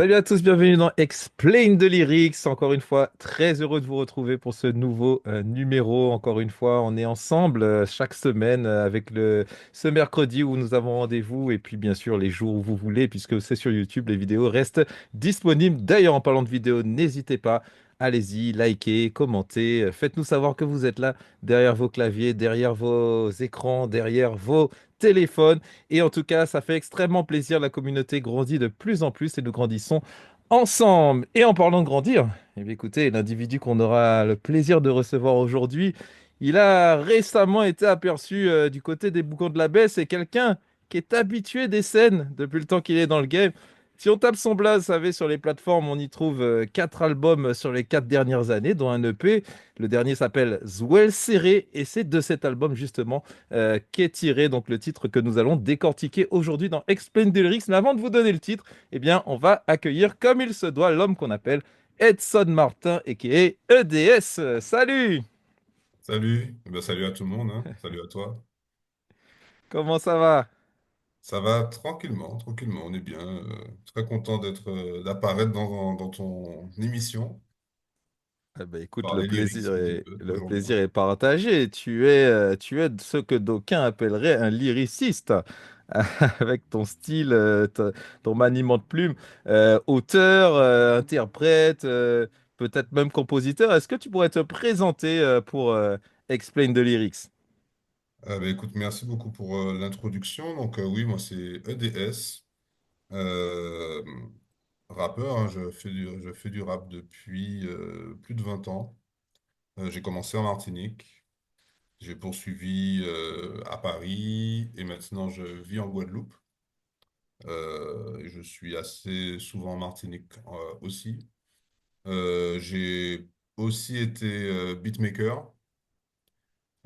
Salut à tous, bienvenue dans Explain the Lyrics. Encore une fois, très heureux de vous retrouver pour ce nouveau numéro. Encore une fois, on est ensemble chaque semaine avec ce mercredi où nous avons rendez-vous et puis bien sûr les jours où vous voulez puisque c'est sur YouTube, les vidéos restent disponibles. D'ailleurs, en parlant de vidéos, n'hésitez pas. Allez-y, likez, commentez, faites-nous savoir que vous êtes là derrière vos claviers, derrière vos écrans, derrière vos téléphones. Et en tout cas, ça fait extrêmement plaisir. La communauté grandit de plus en plus et nous grandissons ensemble. Et en parlant de grandir, eh bien, écoutez, l'individu qu'on aura le plaisir de recevoir aujourd'hui, il a récemment été aperçu du côté des Boucans de la Baie. C'est quelqu'un qui est habitué des scènes depuis le temps qu'il est dans le game. Si on tape son blaze, vous savez, sur les plateformes, on y trouve 4 albums sur les 4 dernières années, dont un EP. Le dernier s'appelle Zwell Serré et c'est de cet album justement qu'est tiré donc le titre que nous allons décortiquer aujourd'hui dans Explain the Lyrics. Mais avant de vous donner le titre, eh bien, on va accueillir comme il se doit l'homme qu'on appelle Edson Martin et qui est EDS. Salut! Salut, salut à tout le monde, hein. Salut à toi. Comment ça va? Ça va tranquillement, tranquillement, on est bien. Très content d'apparaître dans ton émission. Eh ben, écoute, Parler lyrics un petit peu le aujourd'hui. plaisir est partagé. Tu es ce que d'aucuns appelleraient un lyriciste, avec ton style, ton maniement de plume, auteur, interprète, peut-être même compositeur. Est-ce que tu pourrais te présenter pour Explain the Lyrics? Écoute, merci beaucoup pour l'introduction. Donc oui, moi c'est EDS, euh, rappeur, hein. Je fais du rap depuis plus de 20 ans. J'ai commencé en Martinique, j'ai poursuivi à Paris et maintenant je vis en Guadeloupe. Je suis assez souvent en Martinique aussi. J'ai aussi été beatmaker.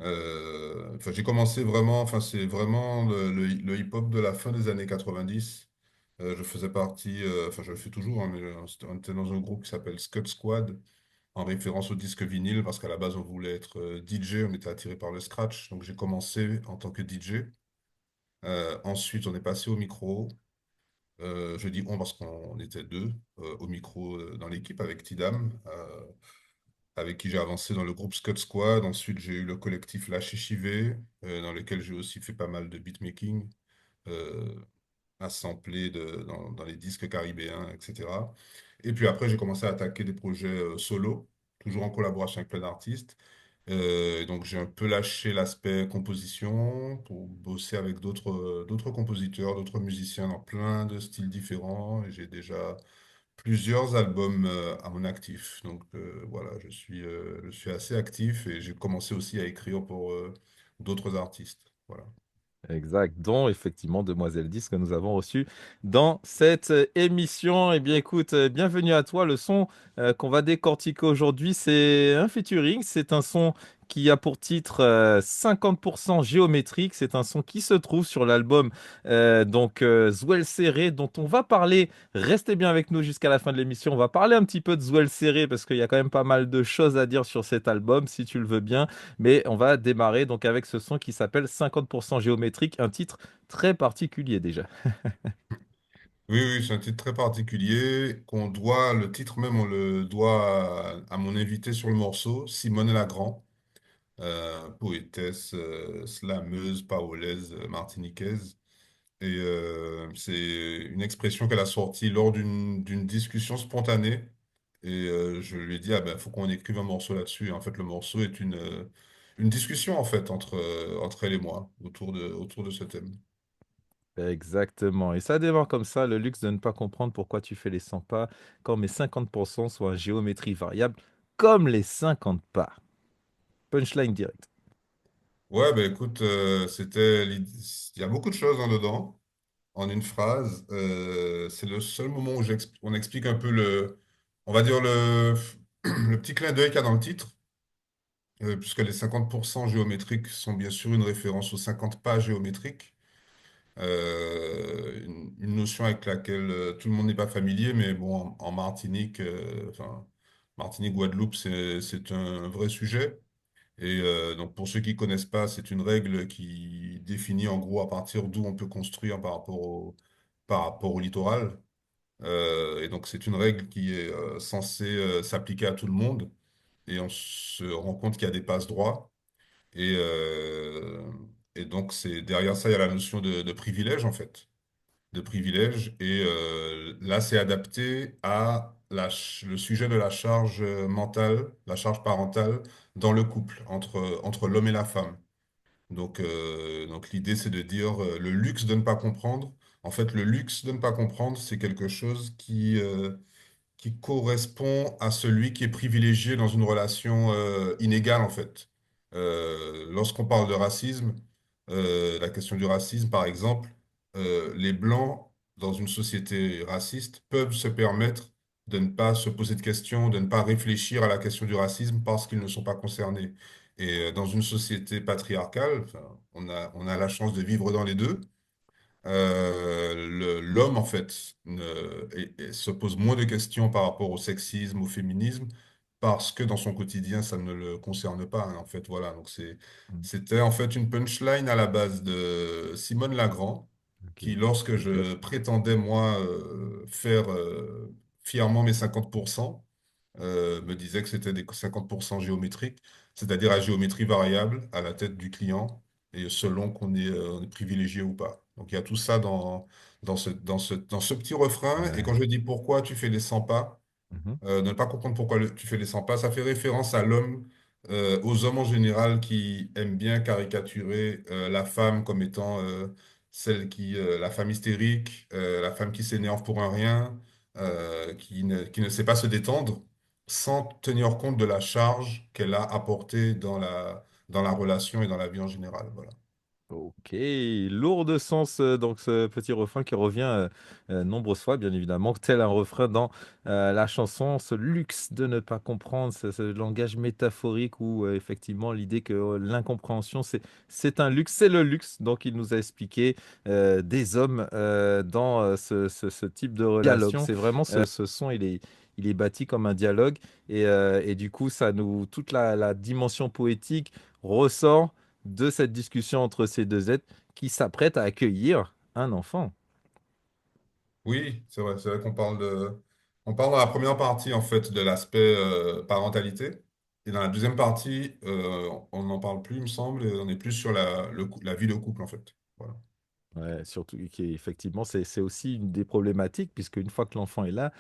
Enfin, j'ai commencé vraiment, enfin, c'est vraiment le hip-hop de la fin des années 90. Je faisais partie, enfin, je le fais toujours, hein, mais on était dans un groupe qui s'appelle Scud Squad, en référence au disque vinyle, parce qu'à la base, on voulait être DJ, on était attiré par le scratch. Donc, j'ai commencé en tant que DJ. Ensuite, on est passé au micro. Je dis on parce qu'on était deux au micro dans l'équipe avec Tidam, avec qui j'ai avancé dans le groupe Scud Squad. Ensuite, j'ai eu le collectif La Chichivé, dans lequel j'ai aussi fait pas mal de beatmaking, euh, assemblé dans les disques caribéens, etc. Et puis après, j'ai commencé à attaquer des projets solo, toujours en collaboration avec plein d'artistes. Et donc j'ai un peu lâché l'aspect composition pour bosser avec d'autres compositeurs, d'autres musiciens dans plein de styles différents. Et j'ai déjà plusieurs albums à mon actif. Donc voilà, je suis assez actif et j'ai commencé aussi à écrire pour d'autres artistes. Voilà. Exact, dont effectivement Demoiselle 10 que nous avons reçu dans cette émission. Eh bien, écoute, bienvenue à toi. Le son qu'on va décortiquer aujourd'hui, c'est un featuring. C'est un son qui a pour titre 50% géométrique. C'est un son qui se trouve sur l'album Zwell Serré, dont on va parler. Restez bien avec nous jusqu'à la fin de l'émission. On va parler un petit peu de Zwell Serré parce qu'il y a quand même pas mal de choses à dire sur cet album, si tu le veux bien. Mais on va démarrer donc avec ce son qui s'appelle 50% géométrique, un titre très particulier déjà. Oui, oui, c'est un titre très particulier le titre même, on le doit à mon invité sur le morceau, Simone Lagrand, poétesse, slameuse, parolaise, martiniquaise. Et c'est une expression qu'elle a sortie lors d'une discussion spontanée. Et je lui ai dit, ah ben, faut qu'on écrive un morceau là-dessus. Et en fait, le morceau est une discussion, en fait, entre elle et moi, autour de ce thème. Exactement. Et ça démarre comme ça, le luxe de ne pas comprendre pourquoi tu fais les 100 pas quand mes 50% sont en géométrie variable, comme les 50 pas. Punchline direct. Ouais, ben écoute, il y a beaucoup de choses en dedans, en une phrase. C'est le seul moment où on explique un peu on va dire le petit clin d'œil qu'il y a dans le titre. Puisque les 50% géométriques sont bien sûr une référence aux 50 pas géométriques, une notion avec laquelle tout le monde n'est pas familier, mais bon, en Martinique, enfin, Martinique, Guadeloupe, c'est un vrai sujet. Et donc, pour ceux qui connaissent pas, c'est une règle qui définit en gros à partir d'où on peut construire par rapport au littoral. Et donc, c'est une règle qui est censée s'appliquer à tout le monde. Et on se rend compte qu'il y a des passe-droits. Et, euh, et donc, derrière ça, il y a la notion de privilège, en fait. De privilège. Et là, c'est adapté à le sujet de la charge mentale, la charge parentale dans le couple, entre l'homme et la femme. Donc l'idée, c'est de dire le luxe de ne pas comprendre. En fait, le luxe de ne pas comprendre, c'est quelque chose qui correspond à celui qui est privilégié dans une relation inégale, en fait. Lorsqu'on parle de racisme, la question du racisme, par exemple, les Blancs, dans une société raciste, peuvent se permettre de ne pas se poser de questions, de ne pas réfléchir à la question du racisme parce qu'ils ne sont pas concernés. Et dans une société patriarcale, enfin, on a la chance de vivre dans les deux. L'homme, en fait, se pose moins de questions par rapport au sexisme, au féminisme, parce que dans son quotidien, ça ne le concerne pas, hein, en fait, voilà. Donc, Mm. c'était en fait une punchline à la base de Simone Lagrand, Ok. qui, lorsque je prétendais, moi, faire fièrement mes 50%, me disait que c'était des 50% géométriques, c'est-à-dire à géométrie variable à la tête du client, et selon on est privilégié ou pas. Donc il y a tout ça dans ce petit refrain. Et quand Ouais. je dis pourquoi tu fais les 100 pas, Mhm. ne pas comprendre pourquoi tu fais les 100 pas, ça fait référence à l'homme, aux hommes en général qui aiment bien caricaturer la femme comme étant la femme hystérique, la femme qui s'énerve pour un rien, qui ne sait pas se détendre, sans tenir compte de la charge qu'elle a apportée dans la relation et dans la vie en général. Voilà. Ok, lourd de sens donc ce petit refrain qui revient nombreuses fois, bien évidemment, tel un refrain dans la chanson, ce luxe de ne pas comprendre, ce langage métaphorique où effectivement l'idée que l'incompréhension c'est un luxe, c'est le luxe. Donc il nous a expliqué des hommes dans ce type de dialogue. relation. C'est vraiment ce son, il est bâti comme un dialogue et du coup toute la dimension poétique ressort de cette discussion entre ces deux êtres qui s'apprêtent à accueillir un enfant. Oui, c'est vrai on parle dans la première partie en fait de l'aspect parentalité, et dans la deuxième partie, on n'en parle plus, il me semble, et on est plus sur la vie de couple en fait. Voilà. Ouais, surtout qu'effectivement, c'est aussi une des problématiques, puisque une fois que l'enfant est là,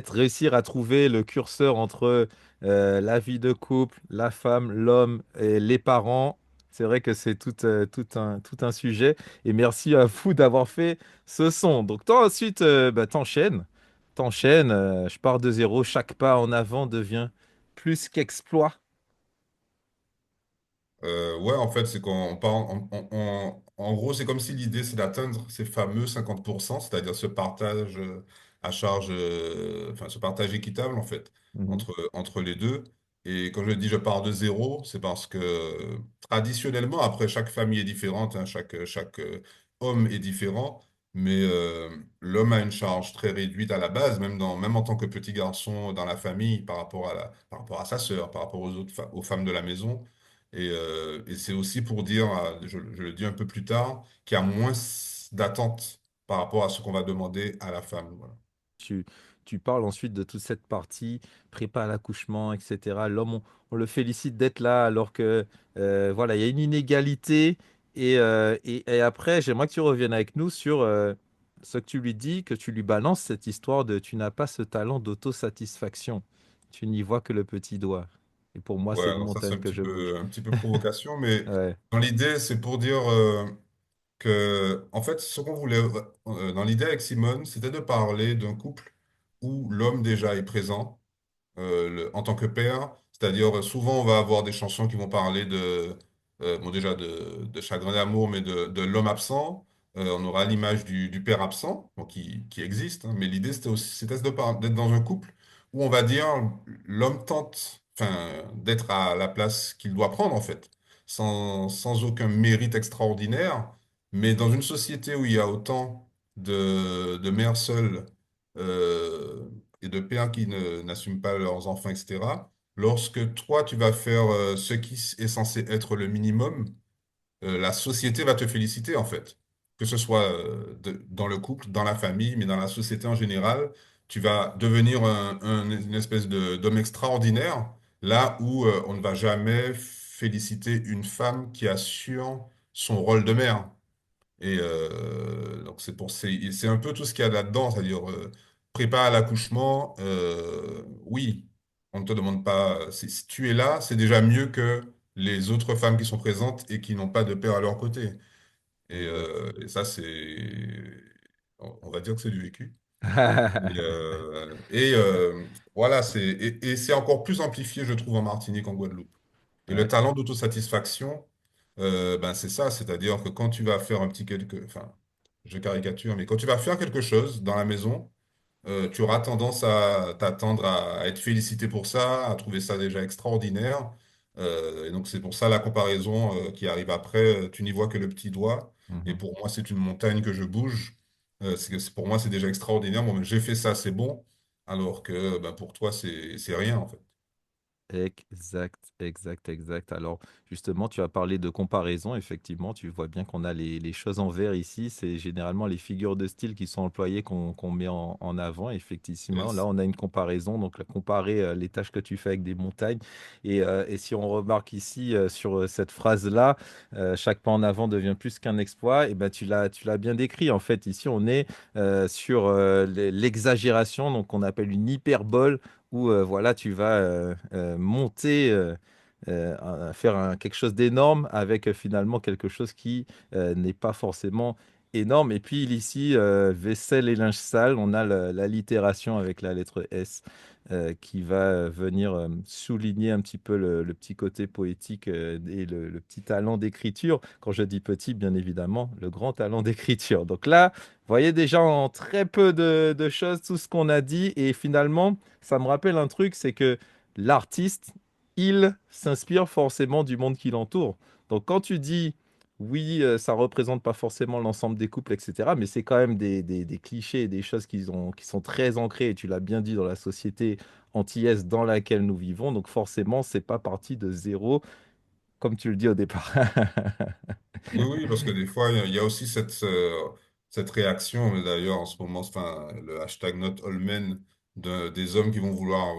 réussir à trouver le curseur entre la vie de couple, la femme, l'homme et les parents, c'est vrai que c'est tout un sujet. Et merci à vous d'avoir fait ce son. Donc toi ensuite, bah, t'enchaînes, je pars de zéro, chaque pas en avant devient plus qu'exploit. Ouais, en fait, c'est quand on parle, en gros, c'est comme si l'idée, c'est d'atteindre ces fameux 50%, c'est-à-dire ce partage à charge, enfin, ce partage équitable, en fait, Mhm. entre les deux. Et quand je dis je pars de zéro, c'est parce que traditionnellement, après, chaque famille est différente, hein, chaque homme est différent, mais l'homme a une charge très réduite à la base, même en tant que petit garçon dans la famille, par rapport à sa sœur, par rapport aux femmes de la maison. Et c'est aussi pour dire, je le dis un peu plus tard, qu'il y a moins d'attentes par rapport à ce qu'on va demander à la femme. Voilà. Tu, tu parles ensuite de toute cette partie, prépa à l'accouchement, etc. L'homme, on le félicite d'être là alors que voilà, il y a une inégalité. Et après, j'aimerais que tu reviennes avec nous sur ce que tu lui dis, que tu lui balances cette histoire de tu n'as pas ce talent d'autosatisfaction. Tu n'y vois que le petit doigt. Et pour moi, Ouais, c'est une alors ça, c'est montagne un que petit je bouge. peu, un petit peu provocation, mais Ouais. dans l'idée, c'est pour dire que, en fait, ce qu'on voulait, dans l'idée avec Simone, c'était de parler d'un couple où l'homme déjà est présent en tant que père. C'est-à-dire, souvent, on va avoir des chansons qui vont parler bon, déjà de chagrin d'amour, mais de l'homme absent. On aura l'image du père absent, bon, qui existe, hein. Mais l'idée, c'était d'être dans un couple où on va dire l'homme tente, enfin, d'être à la place qu'il doit prendre, en fait, sans aucun mérite extraordinaire. Mais dans une société où il y a autant de mères seules, euh, et de pères qui n'assument pas leurs enfants, etc., lorsque toi, tu vas faire ce qui est censé être le minimum, la société va te féliciter, en fait. que ce soit dans le couple, dans la famille, mais dans la société en général, tu vas devenir une espèce d'homme extraordinaire, là où on ne va jamais féliciter une femme qui assure son rôle de mère. Et donc c'est un peu tout ce qu'il y a là-dedans, c'est-à-dire prépa à l'accouchement, oui, on ne te demande pas, si tu es là, c'est déjà mieux que les autres femmes qui sont présentes et qui n'ont pas de père à leur côté. Exact. Et ça, on va dire que c'est du vécu. Et voilà, et c'est encore plus amplifié, je trouve, en Martinique, en Guadeloupe. Et le Ouais. talent d'autosatisfaction, ben c'est ça, c'est-à-dire que quand tu vas faire un petit quelque, enfin, je caricature, mais quand tu vas faire quelque chose dans la maison, tu auras tendance à t'attendre à être félicité pour ça, à trouver ça déjà extraordinaire. Et donc c'est pour ça la comparaison qui arrive après, tu n'y vois que le petit doigt. Et Mhm. pour moi, c'est une montagne que je bouge. Pour moi, c'est déjà extraordinaire. Moi, j'ai fait ça, c'est bon. Alors que ben, pour toi, c'est rien, en fait. Exact, exact, exact. Alors, justement, tu as parlé de comparaison. Effectivement, tu vois bien qu'on a les choses en vert ici. C'est généralement les figures de style qui sont employées qu'on met en avant. Effectivement, là, Yes. on a une comparaison. Donc, comparer les tâches que tu fais avec des montagnes. Et si on remarque ici sur cette phrase-là, chaque pas en avant devient plus qu'un exploit. Et ben, tu l'as bien décrit. En fait, ici, on est sur l'exagération. Donc, on appelle une hyperbole où voilà, tu vas monter, faire quelque chose d'énorme avec finalement quelque chose qui n'est pas forcément énorme. Et puis ici, vaisselle et linge sale, on a l'allitération avec la lettre S qui va venir souligner un petit peu le petit côté poétique et le petit talent d'écriture. Quand je dis petit, bien évidemment, le grand talent d'écriture. Donc là, vous voyez déjà en très peu de choses tout ce qu'on a dit et finalement ça me rappelle un truc, c'est que l'artiste, il s'inspire forcément du monde qui l'entoure. Donc quand tu dis, oui, ça représente pas forcément l'ensemble des couples, etc., mais c'est quand même des clichés et des choses qui sont très ancrées, et tu l'as bien dit, dans la société antillaise dans laquelle nous vivons. Donc forcément, c'est pas parti de zéro, comme tu le dis au départ. Oui, oui, parce que des fois, il y a aussi cette réaction, d'ailleurs, en ce moment, enfin, le hashtag Not All Men, des hommes qui vont vouloir,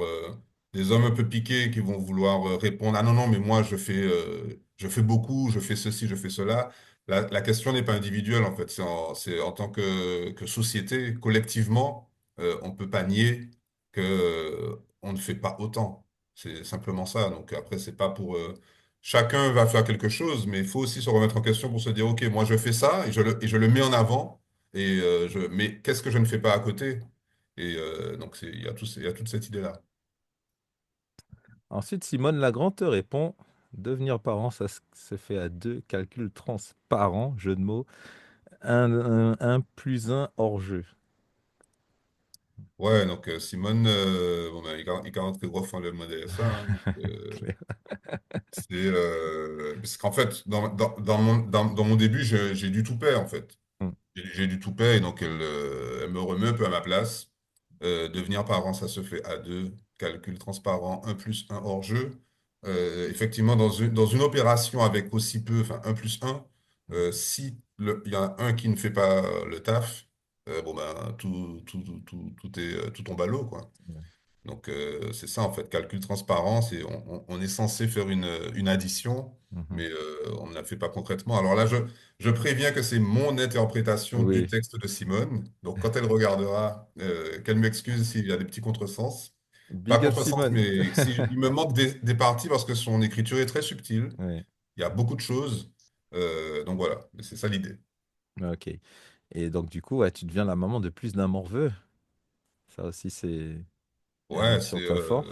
des hommes un peu piqués qui vont vouloir répondre, ah non, non, mais moi, je fais beaucoup, je fais ceci, je fais cela. La question n'est pas individuelle, en fait, c'est en tant que société, collectivement, on ne peut pas nier que, on ne fait pas autant. C'est simplement ça. Donc après, c'est pas pour... chacun va faire quelque chose, mais il faut aussi se remettre en question pour se dire, OK, moi je fais ça et je le mets en avant, mais qu'est-ce que je ne fais pas à côté? Et donc il y a toute cette idée-là. Ensuite, Simone Lagrand te répond, devenir parent, ça se fait à deux, calcul transparent, jeu de mots. Un plus un hors jeu. Ouais, donc Simone, bon, ben, il rentre que gros le modèle ça. Hein. Claire. Parce qu'en fait, dans mon début, j'ai du toupet, en fait. Mm, J'ai du toupet, et donc elle me remet un peu à ma place. Devenir parent, ça se fait à deux. Calcul transparent, un plus un hors jeu. Effectivement, dans une opération avec aussi peu, enfin un plus un, si il y en a un qui ne fait pas le taf, bon ben tout tombe à l'eau, quoi. mm, Donc, c'est ça, en fait, calcul transparent, on est censé faire une addition, mhm. mais on ne la fait pas concrètement. Alors là, je préviens que c'est mon interprétation du Oui, texte de Simone. Donc, quand elle regardera, qu'elle m'excuse s'il y a des petits contresens. Pas big up contresens, Simone. mais il me manque des parties parce que son écriture est très subtile. Oui, Il y a beaucoup de choses. Donc voilà, c'est ça l'idée. ok. Et donc, du coup, ouais, tu deviens la maman de plus d'un morveux. Ça aussi, c'est Ouais, sur toi fort.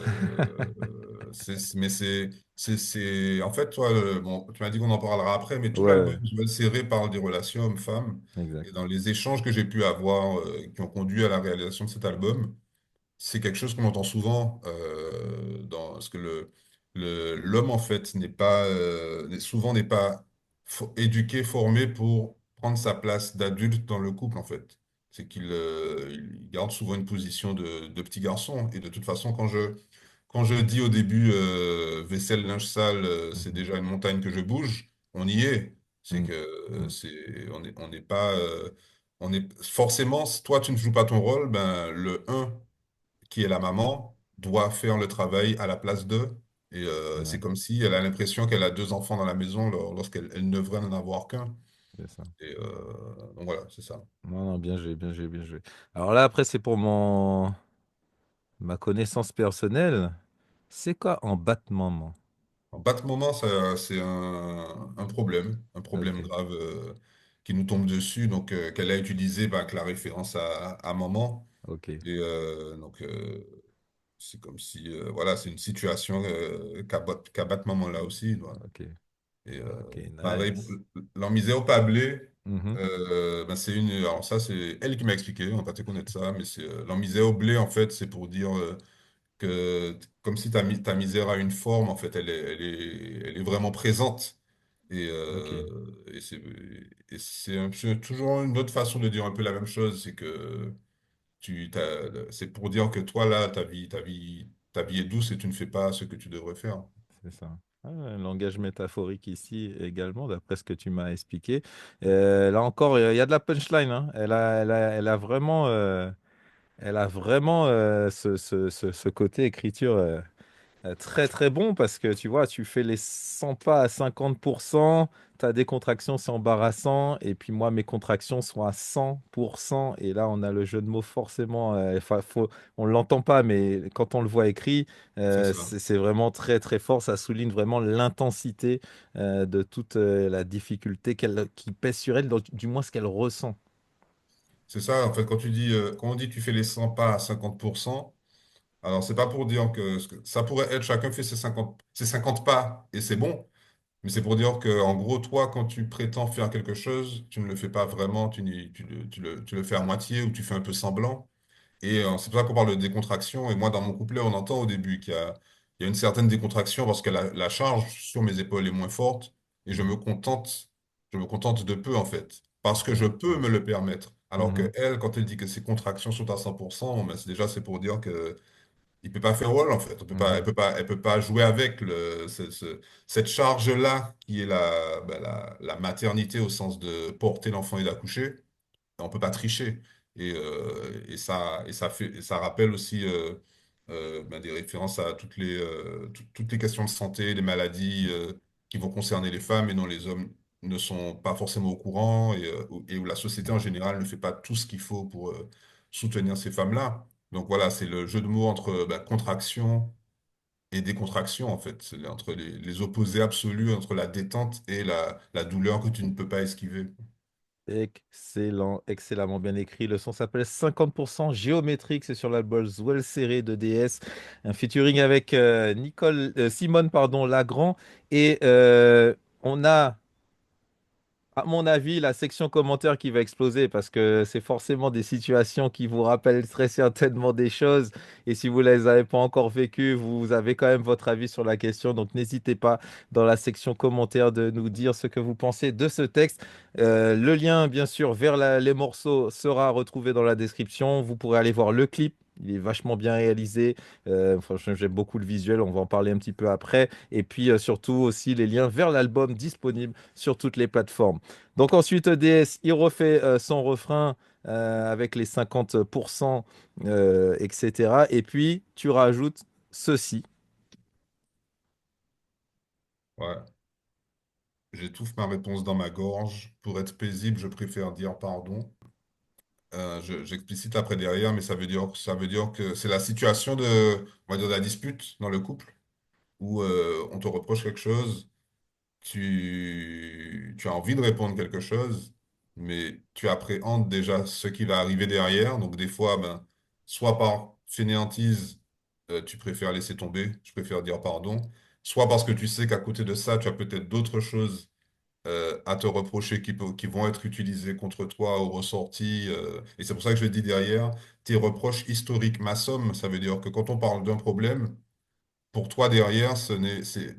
mais en fait, toi, bon, tu m'as dit qu'on en parlera après, mais tout Ouais, l'album, ouais, je le serré parle des relations hommes-femmes. exact. Et dans les échanges que j'ai pu avoir, qui ont conduit à la réalisation de cet album, c'est quelque chose qu'on entend souvent, parce que l'homme, en fait, souvent n'est pas éduqué, formé pour prendre sa place d'adulte dans le couple, en fait. C'est il garde souvent une position de petit garçon. Et de toute façon, quand je dis au début vaisselle, linge sale, c'est Mhm. déjà une montagne que je bouge, on y est. C'est Mm, que mm, on n'est pas, on est forcément, si toi tu ne joues pas ton rôle, ben le un qui est la maman doit faire le travail à la place d'eux. Et c'est ouais, comme si elle a l'impression qu'elle a deux enfants dans la maison lorsqu'elle elle ne devrait n'en avoir qu'un. c'est ça. Et donc voilà, c'est ça. Non, non, bien joué, bien joué, bien joué. Alors là, après, c'est pour ma connaissance personnelle. C'est quoi en battement? En bas de moment, ça, c'est un problème Ok, grave qui nous tombe dessus, donc qu'elle a utilisé bah, avec la référence à maman. ok, Et donc, c'est comme si, voilà, c'est une situation qu'à battre maman là aussi. Voilà. ok, Et ok, pareil, nice. l'emmisé au pablé, Mhm, ben c'est une. Alors, ça, c'est elle qui m'a expliqué, on va pas te connaître ça, mais c'est l'emmisé au blé, en fait, c'est pour dire que, comme si ta misère a une forme, en fait, elle est vraiment présente. Et, ok, c'est un peu toujours une autre façon de dire un peu la même chose, c'est que c'est pour dire que toi, là, ta vie est douce et tu ne fais pas ce que tu devrais faire. c'est ça. Ah, un langage métaphorique ici également, d'après ce que tu m'as expliqué. Là encore, il y a de la punchline, hein. Elle a vraiment ce côté écriture. Très très bon parce que tu vois, tu fais les 100 pas à 50%, tu as des contractions, c'est embarrassant, et puis moi, mes contractions sont à 100%, et là, on a le jeu de mots forcément, on ne l'entend pas, mais quand on le voit écrit, C'est ça. c'est vraiment très très fort, ça souligne vraiment l'intensité de toute la difficulté qui pèse sur elle, du moins ce qu'elle ressent. C'est ça, en fait, quand on dit tu fais les 100 pas à 50%, alors c'est pas pour dire ça pourrait être chacun fait ses 50 pas et c'est bon, mais c'est pour dire que, en gros, toi, quand tu prétends faire quelque chose, tu ne le fais pas vraiment, tu le fais à moitié ou tu fais un peu semblant. Et c'est pour ça qu'on parle de décontraction. Et moi, dans mon couplet, on entend au début il y a une certaine décontraction parce que la charge sur mes épaules est moins forte et Mhm. je me contente de peu, en fait, parce que Ok. je peux me le permettre. Alors que Mhm. elle, quand elle dit que ses contractions sont à 100%, ben, c'est pour dire que il peut pas faire rôle, en fait. Mhm. Elle peut pas jouer avec cette charge-là qui est la maternité au sens de porter l'enfant et d'accoucher. On peut pas tricher. Et ça rappelle aussi ben, des références à toutes les questions de santé, des maladies qui vont concerner les femmes et dont les hommes ne sont pas forcément au courant et où la société en général ne fait pas tout ce qu'il faut pour soutenir ces femmes-là. Donc voilà, c'est le jeu de mots entre ben, contraction et décontraction, en fait. C'est entre les opposés absolus, entre la détente et la douleur que tu ne peux pas esquiver. Excellent, excellemment bien écrit. Le son s'appelle 50% géométrique. C'est sur l'album Well Serré de DS. Un featuring avec Simone pardon, Lagrand. Et on a à mon avis, la section commentaires qui va exploser parce que c'est forcément des situations qui vous rappellent très certainement des choses. Et si vous ne les avez pas encore vécues, vous avez quand même votre avis sur la question. Donc n'hésitez pas dans la section commentaires de nous dire ce que vous pensez de ce texte. Le lien, bien sûr, vers les morceaux sera retrouvé dans la description. Vous pourrez aller voir le clip. Il est vachement bien réalisé. Franchement, j'aime beaucoup le visuel. On va en parler un petit peu après. Et puis surtout aussi les liens vers l'album disponible sur toutes les plateformes. Donc ensuite, DS, il refait son refrain avec les 50%, etc. Et puis, tu rajoutes ceci. Ouais. J'étouffe ma réponse dans ma gorge. Pour être paisible, je préfère dire pardon. J'explicite après derrière, mais ça veut dire que c'est la situation on va dire, de la dispute dans le couple où on te reproche quelque chose, tu as envie de répondre quelque chose, mais tu appréhendes déjà ce qui va arriver derrière. Donc des fois, ben, soit par fainéantise, tu préfères laisser tomber, tu préfères dire pardon, soit parce que tu sais qu'à côté de ça, tu as peut-être d'autres choses à te reprocher qui vont être utilisés contre toi au ressorti. Et c'est pour ça que je dis derrière, tes reproches historiques, ma somme, ça veut dire que quand on parle d'un problème, pour toi derrière,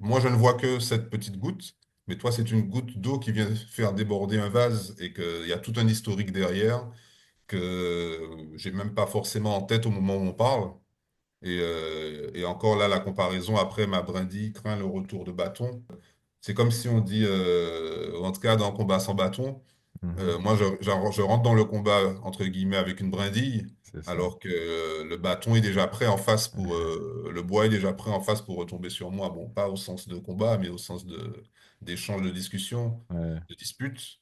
moi je ne vois que cette petite goutte, mais toi c'est une goutte d'eau qui vient faire déborder un vase et qu'il y a tout un historique derrière que j'ai même pas forcément en tête au moment où on parle. Et encore là, la comparaison après ma brindille craint le retour de bâton. c'est comme si on dit, en tout cas dans le combat sans bâton, Mhm. moi je rentre dans le combat entre guillemets avec une brindille, C'est ça. alors que le bâton est déjà prêt en face pour, Ouais. le bois est déjà prêt en face pour retomber sur moi. Bon, pas au sens de combat, mais au sens d'échange, de discussion, Ouais. de dispute.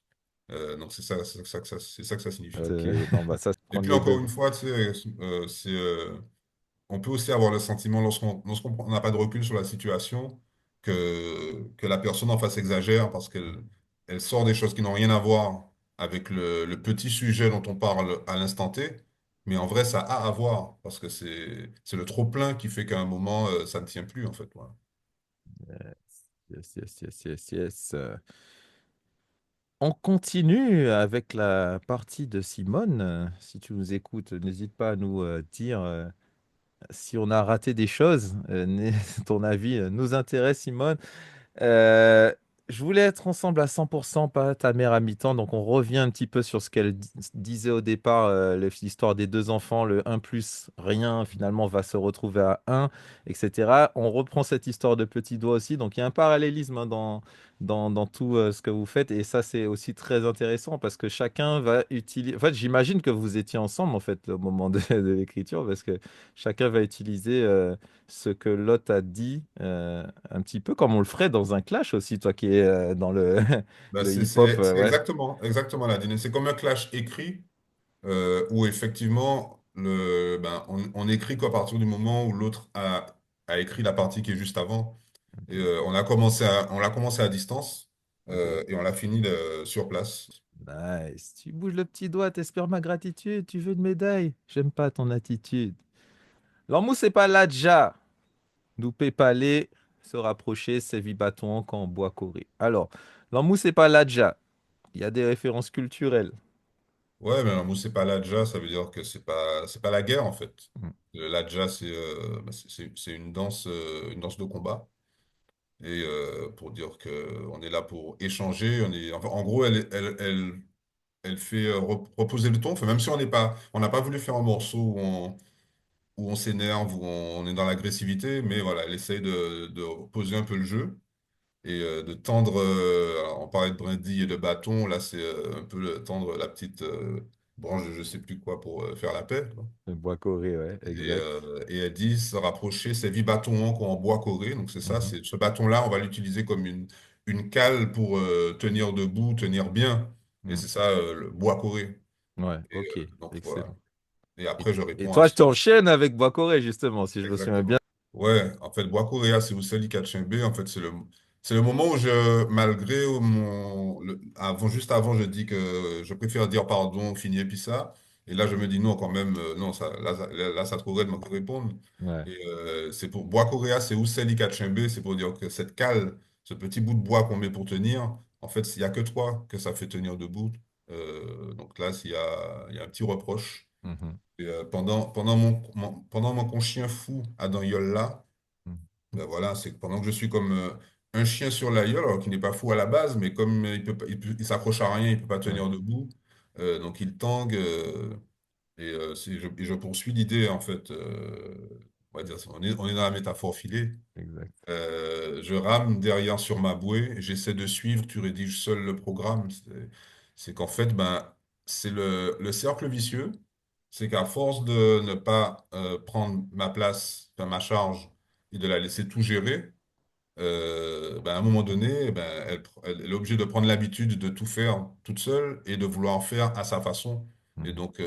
Donc c'est ça que ça signifie. Ok, non, bah ça, c'est Et prendre puis les encore deux. une fois, tu sais, on peut aussi avoir le sentiment, lorsqu'on n'a pas de recul sur la situation, que la personne en face exagère parce qu'elle sort des choses qui n'ont rien à voir avec le petit sujet dont on parle à l'instant T. Mais en vrai, ça a à voir parce que c'est le trop-plein qui fait qu'à un moment, ça ne tient plus, en fait. Voilà. Yes, yes, yes, yes, yes. On continue avec la partie de Simone. Si tu nous écoutes, n'hésite pas à nous dire si on a raté des choses. Ton avis nous intéresse, Simone. Euh, je voulais être ensemble à 100%, pas ta mère à mi-temps. Donc, on revient un petit peu sur ce qu'elle disait au départ, l'histoire des deux enfants, le un plus rien, finalement, va se retrouver à un, etc. On reprend cette histoire de petit doigt aussi. Donc, il y a un parallélisme hein, dans tout ce que vous faites. Et ça, c'est aussi très intéressant parce que chacun va utiliser. En fait, j'imagine que vous étiez ensemble, en fait, au moment de l'écriture, parce que chacun va utiliser ce que l'autre a dit. Un petit peu comme on le ferait dans un clash aussi, toi qui es dans le, Bah, le hip-hop, c'est ouais. exactement la dynamique. C'est comme un clash écrit où effectivement, on écrit qu'à partir du moment où l'autre a écrit la partie qui est juste avant. Et Ok, on l'a commencé à distance ok. et on l'a fini sur place. Nice. Tu bouges le petit doigt, t'espères ma gratitude, tu veux une médaille? J'aime pas ton attitude. L'amour, c'est pas l'adja. Nous palais, se rapprocher, c'est vibaton quand on boit coré. Alors, l'amour, c'est pas l'adja. Il y a des références culturelles. Ouais, mais alors, c'est pas l'adja, ça veut dire que c'est pas la guerre en fait. Mm, L'adja, c'est une danse de combat. Et pour dire que on est là pour échanger, enfin, en gros, elle fait reposer le ton. Enfin, même si on n'a pas voulu faire un morceau où on s'énerve, où on est dans l'agressivité, mais voilà, elle essaye de reposer un peu le jeu. Et de tendre, alors, on parlait de brindille et de bâton, là c'est un peu tendre la petite branche de je sais plus quoi pour faire la paix, quoi. le bois coré, ouais, exact. Et elle dit se rapprocher, c'est 8 bâtons en bois coré, donc c'est ça, Mhm, c'est ce bâton-là, on va l'utiliser comme une cale pour tenir debout, tenir bien, et mm. c'est ça le bois coré. Ouais, Et ok, donc voilà. excellent. Et Et, après je et réponds à toi, tu ça. t'enchaînes avec bois coré, justement, si je me souviens bien. Exactement. Ouais, en fait, Bois Coréa, c'est Ousseli Kachembe. En fait, c'est le moment où malgré juste avant, je dis que je préfère dire pardon, finir, puis ça. Et là, je me dis non, quand même, non, là, ça trouverait de me répondre. Ouais. Et c'est pour Bois Coréa, c'est Ousseli Kachembe, c'est pour dire que cette cale, ce petit bout de bois qu'on met pour tenir, en fait, il n'y a que toi que ça fait tenir debout. Donc là, il y a un petit reproche. Mhm, Et, pendant mon chien fou à dans Yolla, mhm, ben voilà, c'est que pendant que je suis comme un chien sur la gueule, alors qu'il n'est pas fou à la base, mais comme il peut, pas- il s'accroche à rien, il peut pas ouais, tenir debout, donc il tangue, et je poursuis l'idée, en fait, on va dire, on est dans la métaphore filée. exact. Je rame derrière sur ma bouée, j'essaie de suivre, tu rédiges seul le programme. C'est qu'en fait, ben, c'est le cercle vicieux, c'est qu'à force de ne pas prendre ma place, enfin, ma charge, et de la laisser tout gérer, ben, à un moment donné, ben, elle est obligée de prendre l'habitude de tout faire toute seule et de vouloir faire à sa façon. Et Mhm. donc,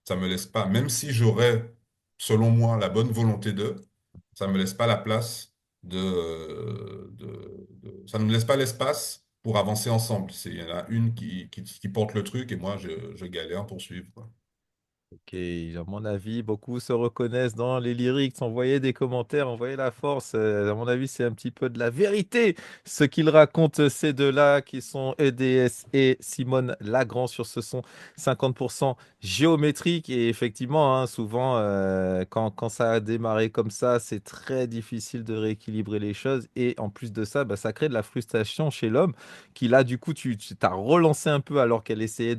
ça me laisse pas, même si j'aurais, selon moi, la bonne volonté de, ça me laisse pas la place ça ne me laisse pas l'espace pour avancer ensemble. Il y en a une qui porte le truc et moi, je galère pour suivre, quoi. Ok, à mon avis, beaucoup se reconnaissent dans les lyrics. Envoyez des commentaires, envoyez la force. À mon avis, c'est un petit peu de la vérité. Ce qu'ils racontent, ces deux-là, qui sont EDS et Simone Lagrand sur ce son 50% géométrique. Et effectivement, hein, souvent, quand ça a démarré comme ça, c'est très difficile de rééquilibrer les choses. Et en plus de ça, bah, ça crée de la frustration chez l'homme qui, là, du coup, tu t'as relancé un peu alors qu'elle essayait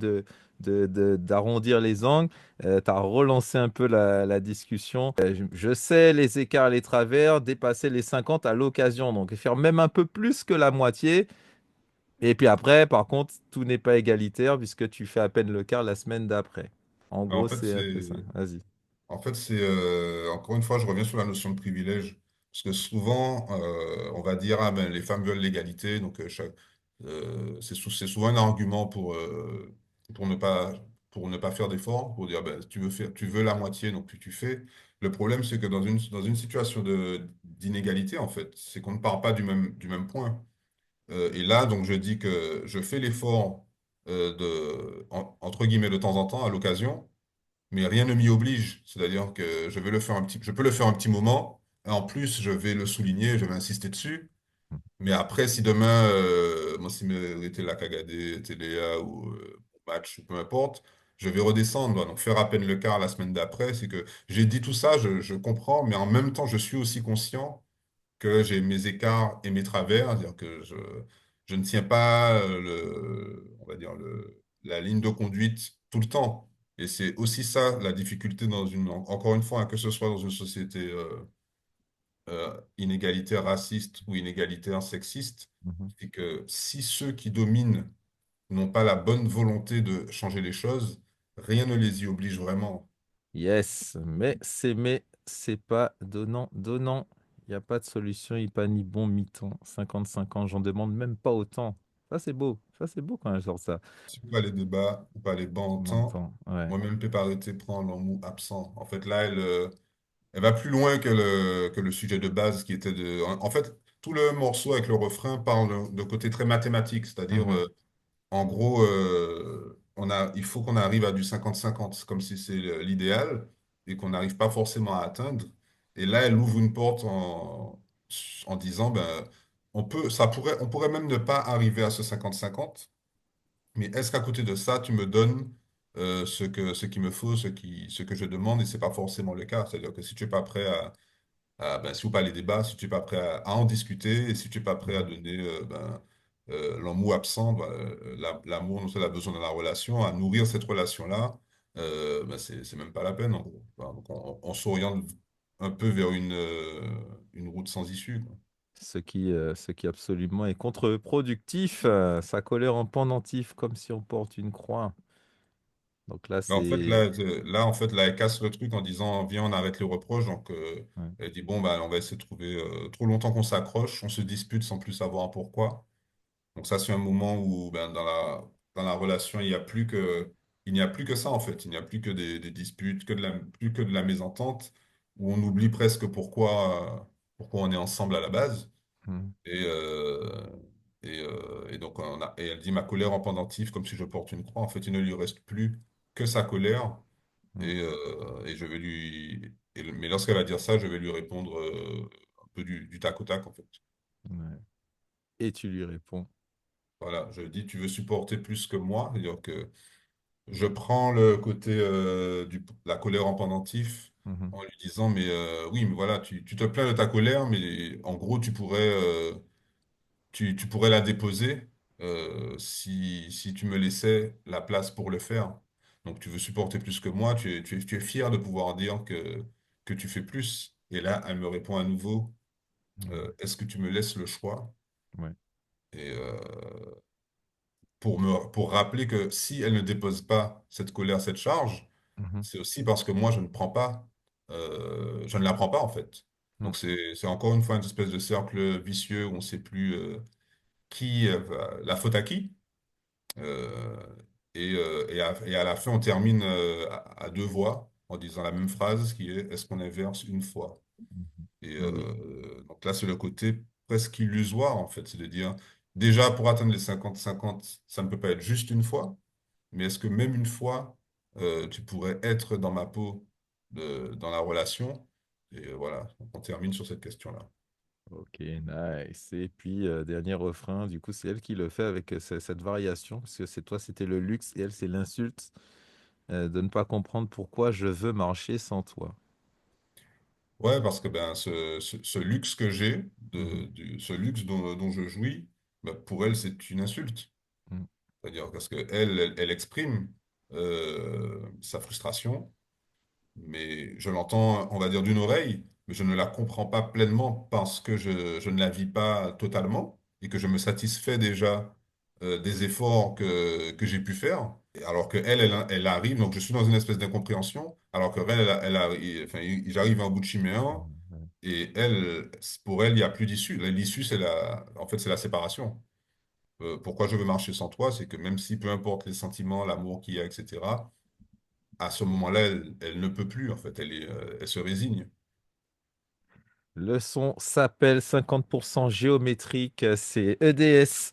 d'arrondir les angles. Tu as relancé un peu la discussion. Je sais les écarts, les travers, dépasser les 50 à l'occasion. Donc, faire même un peu plus que la moitié. Et puis après, par contre, tout n'est pas égalitaire puisque tu fais à peine le quart la semaine d'après. En En gros, fait, c'est un peu ça. Vas-y. c'est encore une fois, je reviens sur la notion de privilège. Parce que souvent, on va dire, ah ben, les femmes veulent l'égalité, donc c'est souvent un argument pour pour ne pas faire d'efforts, pour dire, ben, tu veux la moitié, donc tu fais. Le problème, c'est que dans une situation d'inégalité, en fait, c'est qu'on ne part pas du même point. Et là, donc, je dis que je fais l'effort entre guillemets, de temps en temps, à l'occasion, mais rien ne m'y oblige. C'est-à-dire que je peux le faire un petit moment, et en plus, je vais le souligner, je vais insister dessus. Mais après, si demain, moi, si était la Kagadé, Téléa ou match, ou peu importe, je vais redescendre. Donc, faire à peine le quart la semaine d'après, c'est que j'ai dit tout ça, je comprends, mais en même temps, je suis aussi conscient que j'ai mes écarts et mes travers, c'est-à-dire que je ne tiens pas on va dire la ligne de conduite tout le temps. Et c'est aussi ça la difficulté encore une fois, hein, que ce soit dans une société inégalitaire raciste ou inégalitaire sexiste, Mhm. c'est que si ceux qui dominent n'ont pas la bonne volonté de changer les choses, rien ne les y oblige vraiment. Yes, mais c'est pas donnant, donnant. Il n'y a pas de solution, il n'y a pas ni bon mi-temps. 55 ans, j'en demande même pas autant. Ça, c'est beau. Ça, c'est beau quand je sors ça. Si pas les débats ou pas les bancs en Bon temps, temps, ouais. moi-même, Péparité prend l'en absent. En fait, là, elle va plus loin que le sujet de base qui était de. En fait, tout le morceau avec le refrain parle de côté très mathématique, c'est-à-dire, Mhm, en gros, il faut qu'on arrive à du 50-50, comme si c'est l'idéal, et qu'on n'arrive pas forcément à atteindre. Et là, elle ouvre une porte en disant, ben, on pourrait même ne pas arriver à ce 50-50, mais est-ce qu'à côté de ça, tu me donnes ce qu'il me faut, ce que je demande, et c'est pas forcément le cas. C'est-à-dire que si tu n'es pas prêt ben, si ou pas les débats, si tu n'es pas prêt à en discuter, et si tu n'es pas prêt à mhm. donner l'amour absent, ben, l'amour dont elle a besoin dans la relation, à nourrir cette relation-là, ben, c'est même pas la peine, en gros. Enfin, donc on s'oriente un peu vers une route sans issue, quoi. Ce qui absolument est contre-productif, sa colère en pendentif, comme si on porte une croix. Donc là, Mais en fait, c'est... en fait, là, elle casse le truc en disant, viens, on arrête les reproches. Donc, Ouais. elle dit, bon, bah, on va essayer de trouver trop longtemps qu'on s'accroche, on se dispute sans plus savoir pourquoi. Donc, ça, c'est un moment où, ben, dans la relation, il n'y a plus que ça, en fait. Il n'y a plus que des disputes, plus que de la mésentente, où on oublie presque pourquoi on est ensemble à la base. Mhm, Et, et donc, et elle dit, ma colère en pendentif, comme si je porte une croix. En fait, il ne lui reste plus que sa colère. mhm, Et mais lorsqu'elle va dire ça, je vais lui répondre un peu du tac au tac, en fait. ouais. Et tu lui réponds. Voilà, je dis, tu veux supporter plus que moi. C'est-à-dire que je prends le côté la colère en pendentif Mhm, en lui disant, mais oui, mais voilà, tu te plains de ta colère, mais en gros, tu pourrais la déposer si tu me laissais la place pour le faire. Donc tu veux supporter plus que moi, tu es fier de pouvoir dire que tu fais plus. Et là, elle me répond à nouveau, mhm, est-ce que tu me laisses le choix? ouais. Et pour rappeler que si elle ne dépose pas cette colère, cette charge, Mhm, c'est aussi parce que moi, je ne la prends pas en fait. mhm, Donc c'est encore une fois une espèce de cercle vicieux où on ne sait plus la faute à qui. Euh, et à la fin, on termine à deux voix en disant la même phrase qui est est-ce qu'on inverse une fois? mhm. Et Oui. donc là, c'est le côté presque illusoire en fait. C'est de dire déjà pour atteindre les 50-50, ça ne peut pas être juste une fois, mais est-ce que même une fois, tu pourrais être dans ma peau dans la relation? Et voilà, donc on termine sur cette question-là. Ok, nice. Et puis, dernier refrain, du coup, c'est elle qui le fait avec cette variation, parce que c'est toi, c'était le luxe, et elle, c'est l'insulte de ne pas comprendre pourquoi je veux marcher sans toi. Ouais, parce que ben, ce luxe que j'ai, Mhm, ce luxe dont je jouis, ben, pour elle, c'est une insulte. mhm, C'est-à-dire parce que elle exprime. sa frustration, mais je l'entends, on va dire, d'une oreille, mais je ne la comprends pas pleinement parce que je ne la vis pas totalement et que je me satisfais déjà des efforts que j'ai pu faire. Et alors que elle arrive, donc je suis dans une espèce d'incompréhension, alors que enfin, j'arrive en bout de chemin et elle, pour elle, il n'y a plus d'issue. L'issue, en fait, c'est la séparation. Pourquoi je veux marcher sans toi, c'est que même si peu importe les sentiments, l'amour qu'il y a, etc., à ce moment-là, elle ne peut plus, en fait. Elle se résigne. Le son s'appelle 50% géométrique, c'est EDS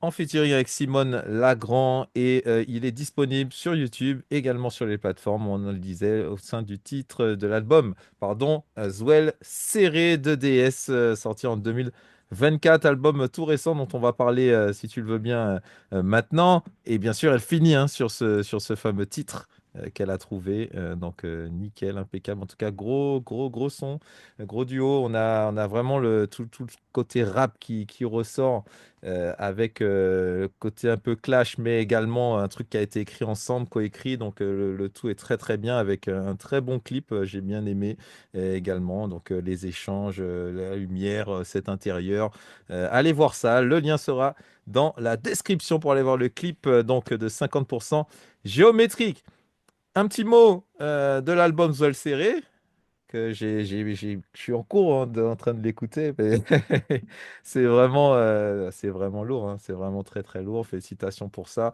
en featuring avec Simone Lagrand et il est disponible sur YouTube, également sur les plateformes, on le disait, au sein du titre de l'album, pardon, Zwell Serré de DS, sorti en 2024, album tout récent dont on va parler, si tu le veux bien, maintenant. Et bien sûr, elle finit hein, sur ce fameux titre qu'elle a trouvé. Donc, nickel, impeccable. En tout cas, gros son, gros duo. On a vraiment tout le côté rap qui ressort avec le côté un peu clash, mais également un truc qui a été écrit ensemble, coécrit. Donc le tout est très bien avec un très bon clip. J'ai bien aimé également. Donc les échanges, la lumière, cet intérieur. Allez voir ça. Le lien sera dans la description pour aller voir le clip donc de 50% géométrique. Un petit mot de l'album Zoel Serré que je suis en cours hein, en train de l'écouter, mais c'est vraiment lourd, hein, c'est vraiment très lourd. Félicitations pour ça.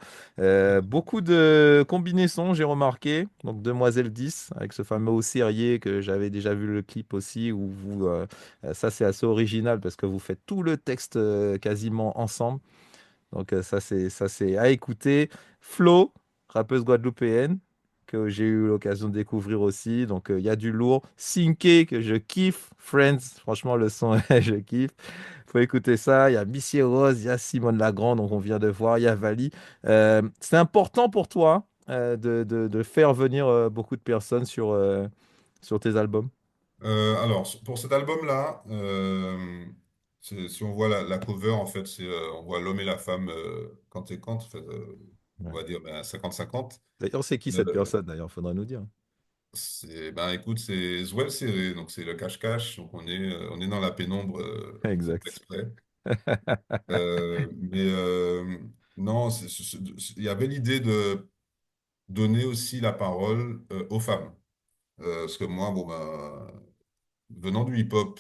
Beaucoup de combinaisons, j'ai remarqué. Donc Demoiselle 10 avec ce fameux haut serrier que j'avais déjà vu le clip aussi, où ça c'est assez original parce que vous faites tout le texte quasiment ensemble. Donc ça c'est à écouter. Flo, rappeuse guadeloupéenne, que j'ai eu l'occasion de découvrir aussi. Donc il y a du lourd. Sinké, que je kiffe. Friends, franchement le son, je kiffe. Faut écouter ça. Il y a Missy Rose, il y a Simone Lagrand, donc on vient de voir. Il y a Vali. C'est important pour toi de faire venir beaucoup de personnes sur tes albums. Alors, pour cet album-là, si on voit la cover, en fait, on voit l'homme et la femme quand et quand, en fait, on Ouais. va dire ben, 50-50. D'ailleurs, c'est qui cette Euh, personne d'ailleurs? Faudra nous dire. ben, écoute, c'est Zouel Serré, donc c'est le cache-cache, donc on est dans la pénombre Exact. exprès. Mais non, il y avait l'idée de donner aussi la parole aux femmes. Parce que moi, bon, ben, venant du hip-hop,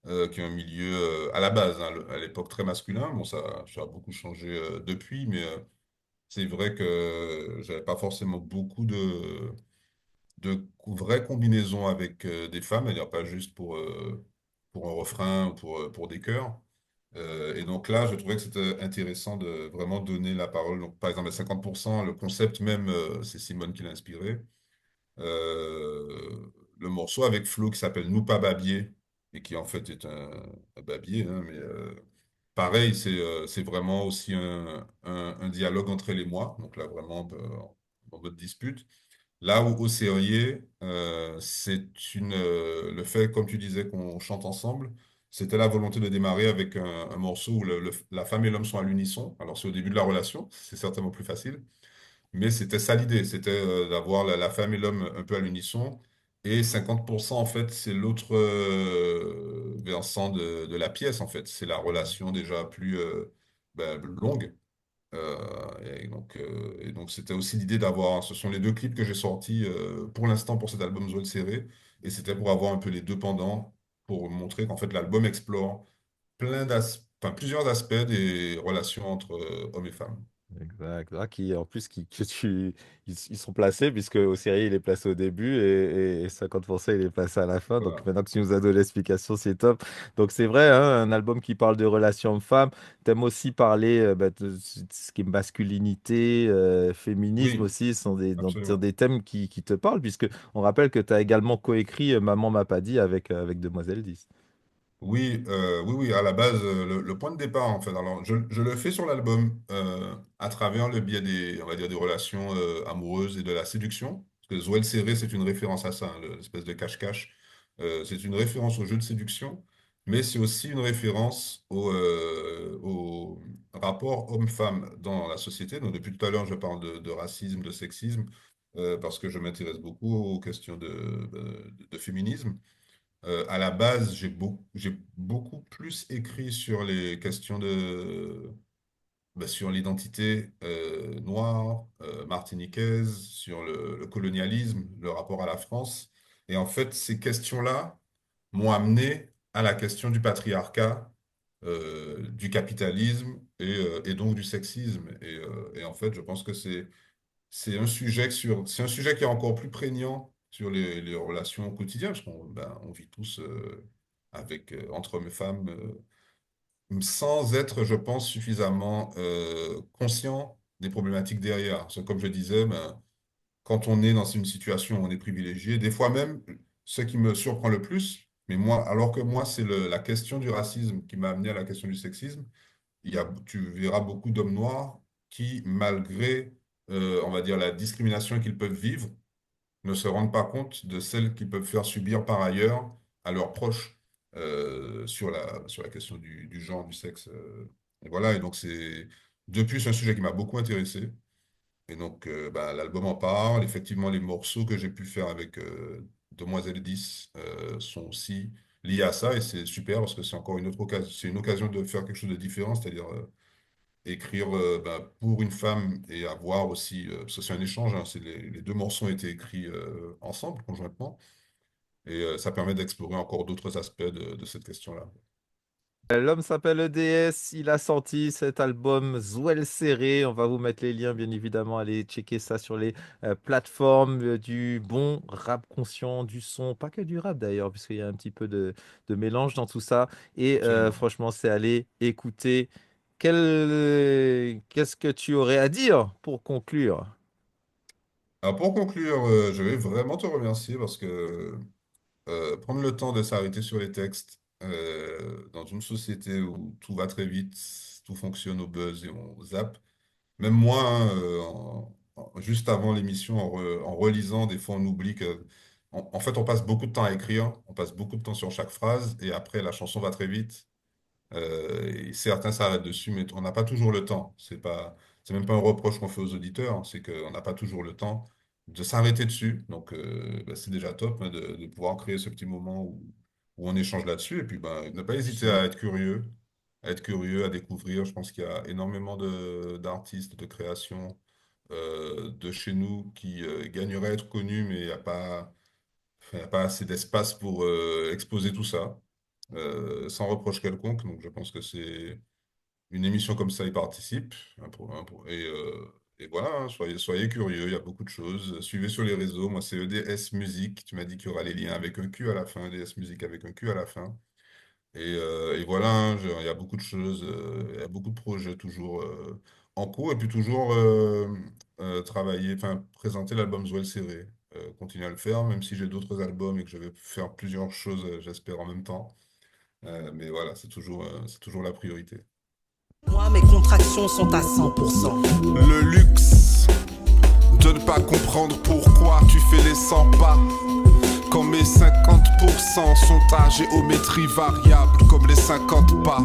qui est un milieu à la base, hein, à l'époque très masculin, bon, ça a beaucoup changé depuis, mais c'est vrai que j'avais pas forcément beaucoup de vraies combinaisons avec des femmes, c'est-à-dire pas juste pour un refrain ou pour des chœurs. Et donc là, je trouvais que c'était intéressant de vraiment donner la parole. Donc, par exemple, à 50%, le concept même, c'est Simone qui l'a inspiré. Le morceau avec Flo qui s'appelle Nous pas Babier, et qui en fait est un babier, hein, mais pareil, c'est vraiment aussi un dialogue entre elle et moi. Donc là, vraiment, en mode dispute. Là où au sérieux, le fait, comme tu disais, qu'on chante ensemble, c'était la volonté de démarrer avec un morceau où la femme et l'homme sont à l'unisson. Alors c'est au début de la relation, c'est certainement plus facile, mais c'était ça l'idée, c'était d'avoir la femme et l'homme un peu à l'unisson. Et 50%, en fait, c'est l'autre versant de la pièce, en fait. C'est la relation déjà plus longue. Et donc, c'était aussi l'idée d'avoir. Ce sont les deux clips que j'ai sortis pour l'instant pour cet album Zone Serré. Et c'était pour avoir un peu les deux pendants, pour montrer qu'en fait, l'album explore plusieurs aspects des relations entre hommes et femmes. Exact. Ah, qui, en plus, ils sont placés, puisque au série, il est placé au début et 50% il est placé à la fin. Donc Voilà. maintenant que tu nous as donné l'explication, c'est top. Donc c'est vrai, hein, un album qui parle de relations hommes-femmes. T'aimes aussi parler de ce qui est masculinité, féminisme Oui, aussi. Ce sont sont absolument. des thèmes qui te parlent, puisque on rappelle que tu as également coécrit Maman m'a pas dit avec Demoiselle 10. Oui, à la base, le point de départ, en fait. Alors, je le fais sur l'album à travers le biais on va dire, des relations amoureuses et de la séduction. Parce que Zoël Serré, c'est une référence à ça, hein, l'espèce de cache-cache. C'est une référence au jeu de séduction, mais c'est aussi une référence rapport homme-femme dans la société. Donc, depuis tout à l'heure, je parle de racisme, de sexisme, parce que je m'intéresse beaucoup aux questions de féminisme. À la base, j'ai beaucoup plus écrit sur les questions sur l'identité noire, martiniquaise, sur le colonialisme, le rapport à la France. Et en fait, ces questions-là m'ont amené à la question du patriarcat, du capitalisme et donc du sexisme. Et en fait, je pense que c'est un sujet qui est encore plus prégnant sur les relations quotidiennes, parce qu'on vit tous entre hommes et femmes sans être, je pense, suffisamment conscient des problématiques derrière. Parce que, comme je disais, ben, quand on est dans une situation où on est privilégié, des fois même, ce qui me surprend le plus, mais moi, alors que moi, c'est la question du racisme qui m'a amené à la question du sexisme, tu verras beaucoup d'hommes noirs qui, malgré, on va dire, la discrimination qu'ils peuvent vivre, ne se rendent pas compte de celles qu'ils peuvent faire subir par ailleurs à leurs proches sur la question du genre, du sexe. Et voilà, et donc depuis, c'est un sujet qui m'a beaucoup intéressé. Et donc, bah, l'album en parle. Effectivement, les morceaux que j'ai pu faire avec Demoiselle 10 sont aussi liés à ça. Et c'est super parce que c'est encore une autre occasion. C'est une occasion de faire quelque chose de différent, c'est-à-dire écrire bah, pour une femme et avoir aussi, parce que c'est un échange, hein, les deux morceaux ont été écrits ensemble, conjointement. Et ça permet d'explorer encore d'autres aspects de cette question-là. L'homme s'appelle EDS, il a sorti cet album Zouel Serré. On va vous mettre les liens, bien évidemment. Allez checker ça sur les plateformes du bon rap conscient, du son, pas que du rap d'ailleurs, puisqu'il y a un petit peu de mélange dans tout ça. Et Absolument. franchement, c'est aller écouter. Qu'est-ce que tu aurais à dire pour conclure? Alors pour conclure, je vais vraiment te remercier parce que prendre le temps de s'arrêter sur les textes dans une société où tout va très vite, tout fonctionne au buzz et on zappe. Même moi, hein, juste avant l'émission, en relisant, des fois on oublie que, en fait, on passe beaucoup de temps à écrire, on passe beaucoup de temps sur chaque phrase et après la chanson va très vite. Et certains s'arrêtent dessus, mais on n'a pas toujours le temps. C'est même pas un reproche qu'on fait aux auditeurs, hein, c'est qu'on n'a pas toujours le temps de s'arrêter dessus. Donc, bah, c'est déjà top hein, de pouvoir créer ce petit moment où on échange là-dessus. Et puis, bah, ne pas hésiter à être curieux, à découvrir. Je pense qu'il y a énormément d'artistes, de créations de chez nous qui gagneraient à être connus, mais il y a pas assez d'espace pour exposer tout ça sans reproche quelconque. Donc, je pense que c'est une émission comme ça, y participe. Et voilà, hein, soyez curieux, il y a beaucoup de choses. Suivez sur les réseaux. Moi, c'est EDS Musique. Tu m'as dit qu'il y aura les liens avec un Q à la fin. EDS Musique avec un Q à la fin. Et voilà, hein, il y a beaucoup de choses, il y a beaucoup de projets toujours en cours. Et puis toujours travailler, enfin, présenter l'album Zoël Serré. Continuer à le faire, même si j'ai d'autres albums et que je vais faire plusieurs choses, j'espère, en même temps. Mais voilà, c'est toujours la priorité. Moi, mes contractions sont à 100%. Le luxe de ne pas comprendre pourquoi tu fais les 100 pas. Quand mes 50% sont à géométrie variable, comme les 50 pas.